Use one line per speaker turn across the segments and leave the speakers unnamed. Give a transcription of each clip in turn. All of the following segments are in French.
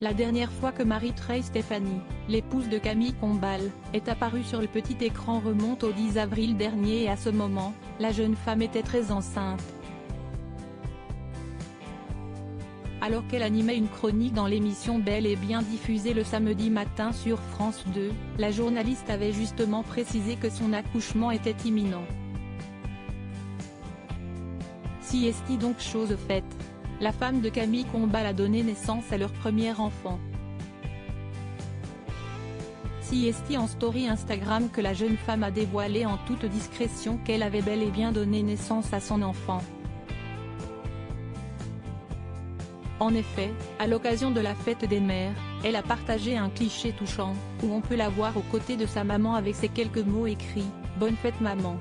La dernière fois que Marie-Trey Stéphanie, l'épouse de Camille Combal, est apparue sur le petit écran remonte au 10 avril dernier et à ce moment, la jeune femme était très enceinte. Alors qu'elle animait une chronique dans l'émission Bel et Bien diffusée le samedi matin sur France 2, la journaliste avait justement précisé que son accouchement était imminent. Si est donc chose faite. La femme de Camille Combal a donné naissance à leur premier enfant. Si est en story Instagram que la jeune femme a dévoilé en toute discrétion qu'elle avait bel et bien donné naissance à son enfant. En effet, à l'occasion de la fête des mères, elle a partagé un cliché touchant, où on peut la voir aux côtés de sa maman avec ces quelques mots écrits « Bonne fête maman ».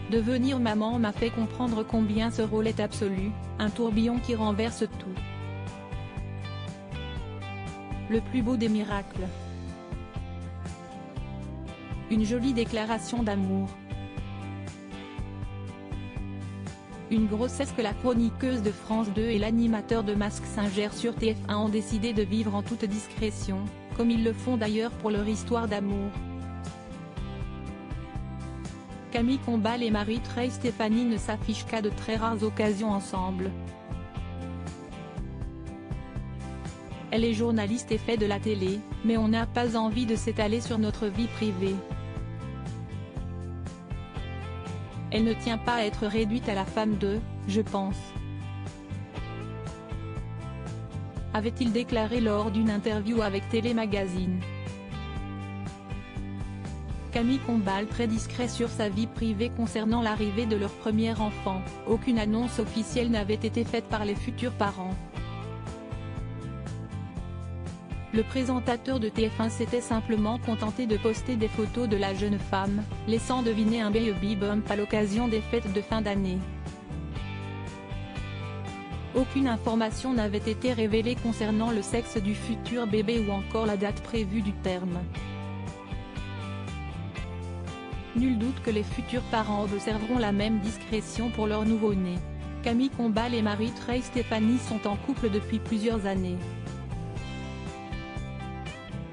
Devenir maman m'a fait comprendre combien ce rôle est absolu, un tourbillon qui renverse tout. Le plus beau des miracles. Une jolie déclaration d'amour. Une grossesse que la chroniqueuse de France 2 et l'animateur de Mask Singer sur TF1 ont décidé de vivre en toute discrétion, comme ils le font d'ailleurs pour leur histoire d'amour. Camille Combal et Marie-Trey Stéphanie ne s'affichent qu'à de très rares occasions ensemble. Elle est journaliste et fait de la télé, mais on n'a pas envie de s'étaler sur notre vie privée. Elle ne tient pas à être réduite à la femme de « je pense », avait-il déclaré lors d'une interview avec Télé Magazine. Camille Combal très discret sur sa vie privée concernant l'arrivée de leur premier enfant, aucune annonce officielle n'avait été faite par les futurs parents. Le présentateur de TF1 s'était simplement contenté de poster des photos de la jeune femme, laissant deviner un baby bump à l'occasion des fêtes de fin d'année. Aucune information n'avait été révélée concernant le sexe du futur bébé ou encore la date prévue du terme. Nul doute que les futurs parents observeront la même discrétion pour leur nouveau-né. Camille Combal et Marie-Trey Stéphanie sont en couple depuis plusieurs années.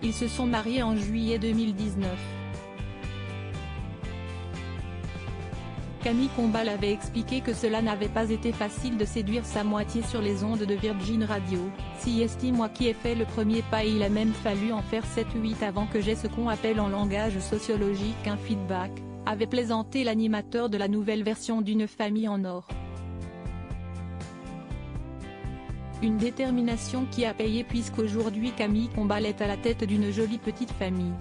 Ils se sont mariés en juillet 2019. Camille Combal avait expliqué que cela n'avait pas été facile de séduire sa moitié sur les ondes de Virgin Radio. Si estime moi qui ai fait le premier pas et il a même fallu en faire 7-8 avant que j'ai ce qu'on appelle en langage sociologique un feedback, avait plaisanté l'animateur de la nouvelle version d'Une famille en or. Une détermination qui a payé puisqu'aujourd'hui Camille Combal est à la tête d'une jolie petite famille.